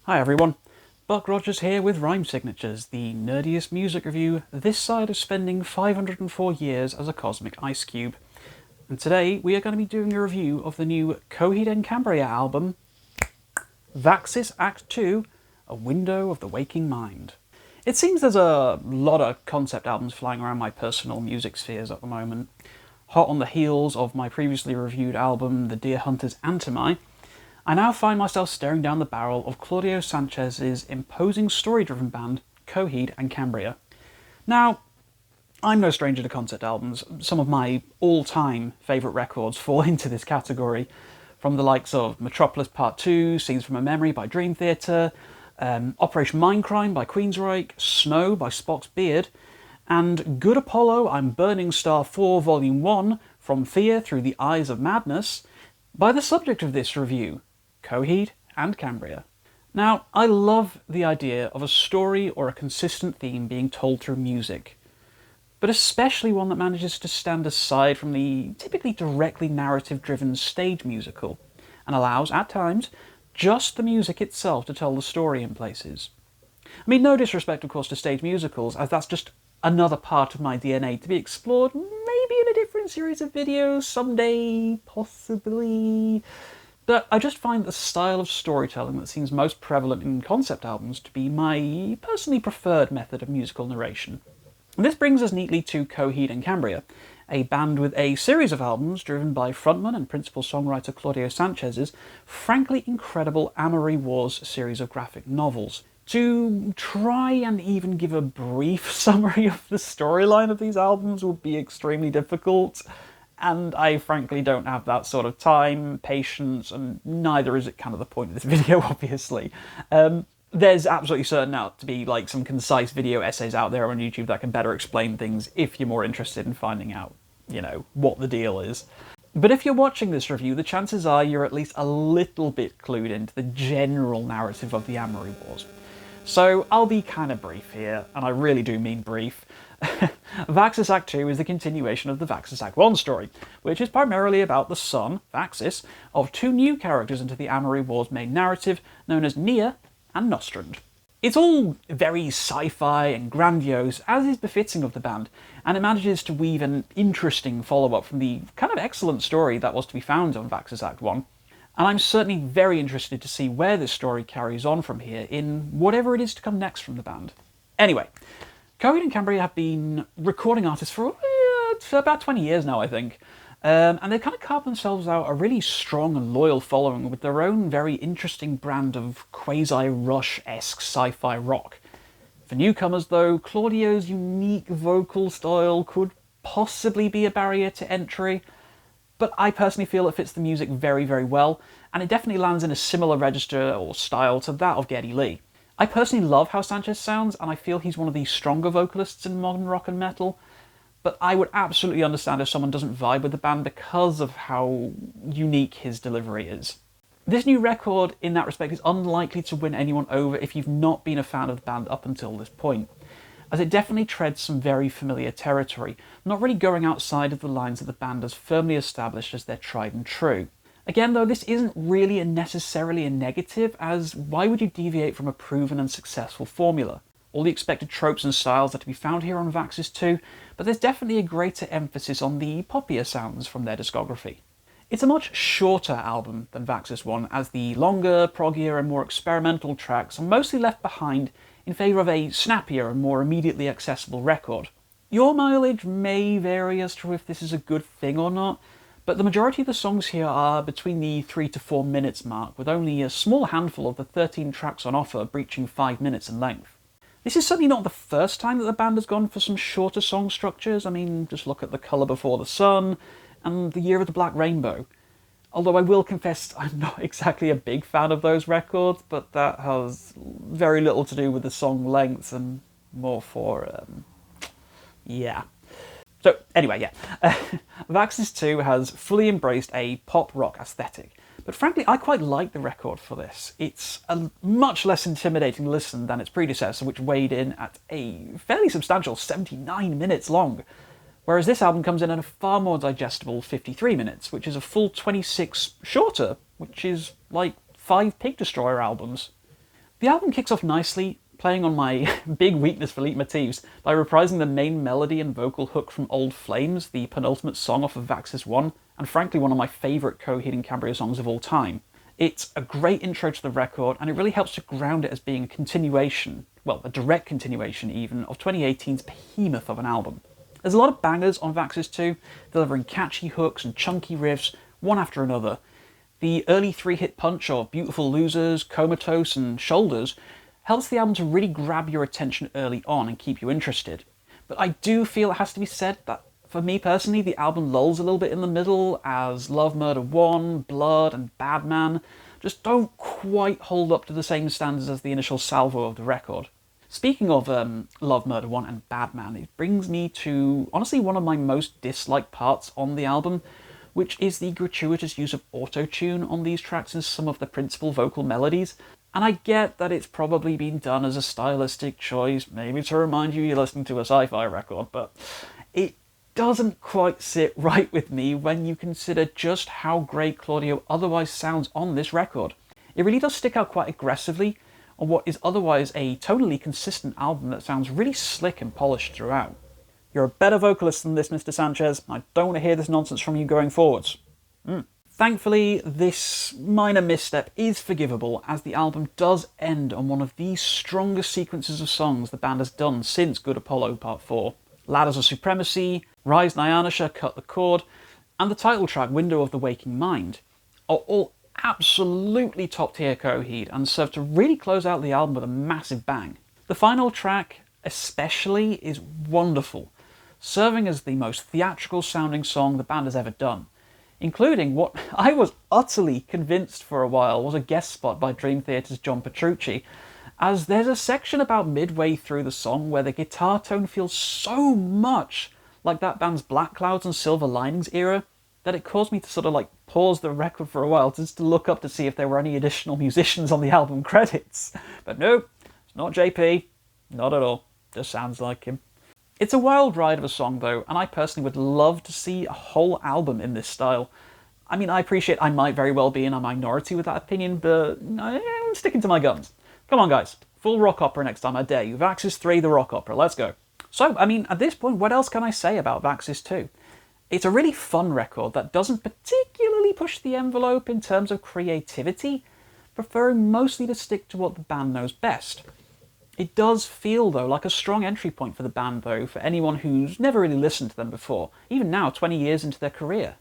Hi everyone, Buck Rogers here with Rhyme Signatures, the nerdiest music review this side of spending 504 years as a cosmic ice cube. And today we are going to be doing a review of the new Coheed and Cambria album, Vaxis Act 2, A Window of the Waking Mind. It seems there's a lot of concept albums flying around my personal music spheres at the moment. Hot on the heels of my previously reviewed album, The Deer Hunter's Antimai, I now find myself staring down the barrel of Claudio Sanchez's imposing story-driven band, Coheed and Cambria. Now, I'm no stranger to concept albums. Some of my all-time favourite records fall into this category, from the likes of Metropolis Part 2, Scenes from a Memory by Dream Theater, Operation Mindcrime by Queensryche, Snow by Spock's Beard, and Good Apollo, I'm Burning Star 4 Volume 1, From Fear Through the Eyes of Madness, by the subject of this review, Coheed and Cambria. Now, I love the idea of a story or a consistent theme being told through music, but especially one that manages to stand aside from the typically directly narrative-driven stage musical, and allows, at times, just the music itself to tell the story in places. I mean, no disrespect, of course, to stage musicals, as that's just another part of my DNA to be explored, maybe in a different series of videos someday, possibly. But I just find the style of storytelling that seems most prevalent in concept albums to be my personally preferred method of musical narration. And this brings us neatly to Coheed and Cambria, a band with a series of albums driven by frontman and principal songwriter Claudio Sanchez's frankly incredible Amory Wars series of graphic novels. To try and even give a brief summary of the storyline of these albums would be extremely difficult, and I frankly don't have that sort of time, patience, and neither is it kind of the point of this video, obviously. There's absolutely certain out to be like some concise video essays out there on YouTube that can better explain things if you're more interested in finding out, you know, what the deal is. But if you're watching this review, the chances are you're at least a little bit clued into the general narrative of the Amory Wars. So I'll be kind of brief here, and I really do mean brief. Vaxis Act 2 is the continuation of the Vaxis Act 1 story, which is primarily about the son, Vaxis, of two new characters into the Amory Wars main narrative, known as Nia and Nostrand. It's all very sci-fi and grandiose, as is befitting of the band, and it manages to weave an interesting follow-up from the kind of excellent story that was to be found on Vaxis Act 1. And I'm certainly very interested to see where this story carries on from here in whatever it is to come next from the band. Anyway, Coheed and Cambria have been recording artists for about 20 years now, I think. And they've kind of carved themselves out a really strong and loyal following with their own very interesting brand of quasi-Rush-esque sci-fi rock. For newcomers, though, Claudio's unique vocal style could possibly be a barrier to entry, but I personally feel it fits the music very, very well, and it definitely lands in a similar register or style to that of Geddy Lee. I personally love how Sanchez sounds, and I feel he's one of the stronger vocalists in modern rock and metal, but I would absolutely understand if someone doesn't vibe with the band because of how unique his delivery is. This new record, in that respect, is unlikely to win anyone over if you've not been a fan of the band up until this point, as it definitely treads some very familiar territory, not really going outside of the lines that the band has firmly established as their tried and true. Again, though, this isn't really necessarily a negative, as why would you deviate from a proven and successful formula? All the expected tropes and styles are to be found here on Vaxis 2, but there's definitely a greater emphasis on the poppier sounds from their discography. It's a much shorter album than Vaxis 1, as the longer, proggier and more experimental tracks are mostly left behind in favour of a snappier and more immediately accessible record. Your mileage may vary as to if this is a good thing or not, but the majority of the songs here are between the 3 to 4 minutes mark, with only a small handful of the 13 tracks on offer breaching 5 minutes in length. This is certainly not the first time that the band has gone for some shorter song structures. I mean, just look at The Colour Before the Sun and The Year of the Black Rainbow. Although I will confess I'm not exactly a big fan of those records, but that has very little to do with the song lengths and more for, yeah. So, anyway, yeah. Vaxis 2 has fully embraced a pop-rock aesthetic, but frankly, I quite like the record for this. It's a much less intimidating listen than its predecessor, which weighed in at a fairly substantial 79 minutes long, whereas this album comes in at a far more digestible 53 minutes, which is a full 26 shorter, which is like 5 Pig Destroyer albums. The album kicks off nicely, playing on my big weakness for leitmotifs by reprising the main melody and vocal hook from Old Flames, the penultimate song off of Vaxis 1, and frankly one of my favourite Coheed and Cambria songs of all time. It's a great intro to the record, and it really helps to ground it as being a continuation, well, a direct continuation even, of 2018's behemoth of an album. There's a lot of bangers on Vaxis 2, delivering catchy hooks and chunky riffs, one after another. The early 3-hit punch of Beautiful Losers, Comatose and Shoulders helps the album to really grab your attention early on and keep you interested. But I do feel it has to be said that, for me personally, the album lulls a little bit in the middle, as Love Murder 1, Blood and Bad Man just don't quite hold up to the same standards as the initial salvo of the record. Speaking of Love Murder 1 and Bad Man, it brings me to, honestly, one of my most disliked parts on the album, which is the gratuitous use of auto-tune on these tracks in some of the principal vocal melodies. And I get that it's probably been done as a stylistic choice, maybe to remind you you're listening to a sci-fi record, but it doesn't quite sit right with me when you consider just how great Claudio otherwise sounds on this record. It really does stick out quite aggressively on what is otherwise a tonally consistent album that sounds really slick and polished throughout. You're a better vocalist than this, Mr. Sanchez. I don't want to hear this nonsense from you going forwards. Thankfully, this minor misstep is forgivable, as the album does end on one of the strongest sequences of songs the band has done since Good Apollo Part 4. Ladders of Supremacy, Rise Nyanasha, Cut the Cord, and the title track Window of the Waking Mind are all absolutely top-tier Coheed and serve to really close out the album with a massive bang. The final track especially is wonderful, serving as the most theatrical-sounding song the band has ever done, including what I was utterly convinced for a while was a guest spot by Dream Theater's John Petrucci, as there's a section about midway through the song where the guitar tone feels so much like that band's Black Clouds and Silver Linings era that it caused me to sort of like pause the record for a while just to look up to see if there were any additional musicians on the album credits. But nope, it's not JP, not at all, just sounds like him. It's a wild ride of a song though, and I personally would love to see a whole album in this style. I mean, I appreciate I might very well be in a minority with that opinion, but I'm sticking to my guns. Come on guys, full rock opera next time, I dare you. Vaxis 3, the rock opera, let's go. So, I mean, at this point, what else can I say about Vaxis 2? It's a really fun record that doesn't particularly push the envelope in terms of creativity, preferring mostly to stick to what the band knows best. It does feel, though, like a strong entry point for the band, though, for anyone who's never really listened to them before, even now, 20 years into their career.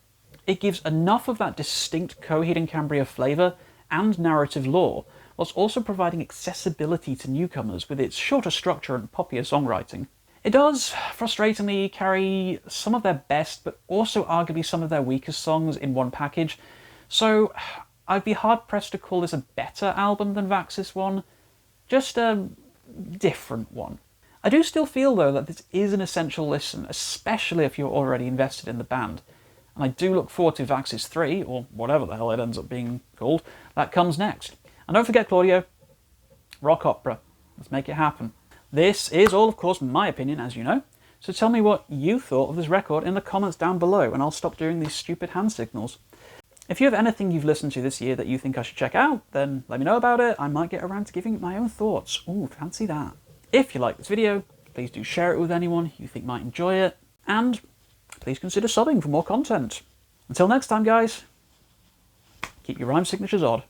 It gives enough of that distinct Coheed and Cambria flavour and narrative lore, whilst also providing accessibility to newcomers with its shorter structure and poppier songwriting. It does, frustratingly, carry some of their best, but also arguably some of their weakest songs in one package, so I'd be hard-pressed to call this a better album than Vaxis 1, just a different one. I do still feel, though, that this is an essential listen, especially if you're already invested in the band, and I do look forward to Vaxis 3, or whatever the hell it ends up being called, that comes next. And don't forget, Claudio, rock opera. Let's make it happen. This is all, of course, my opinion, as you know, so tell me what you thought of this record in the comments down below, and I'll stop doing these stupid hand signals. If you have anything you've listened to this year that you think I should check out, then let me know about it. I might get around to giving it my own thoughts. Ooh, fancy that. If you like this video, please do share it with anyone you think might enjoy it, and please consider subbing for more content. Until next time, guys, keep your rhyme signatures odd.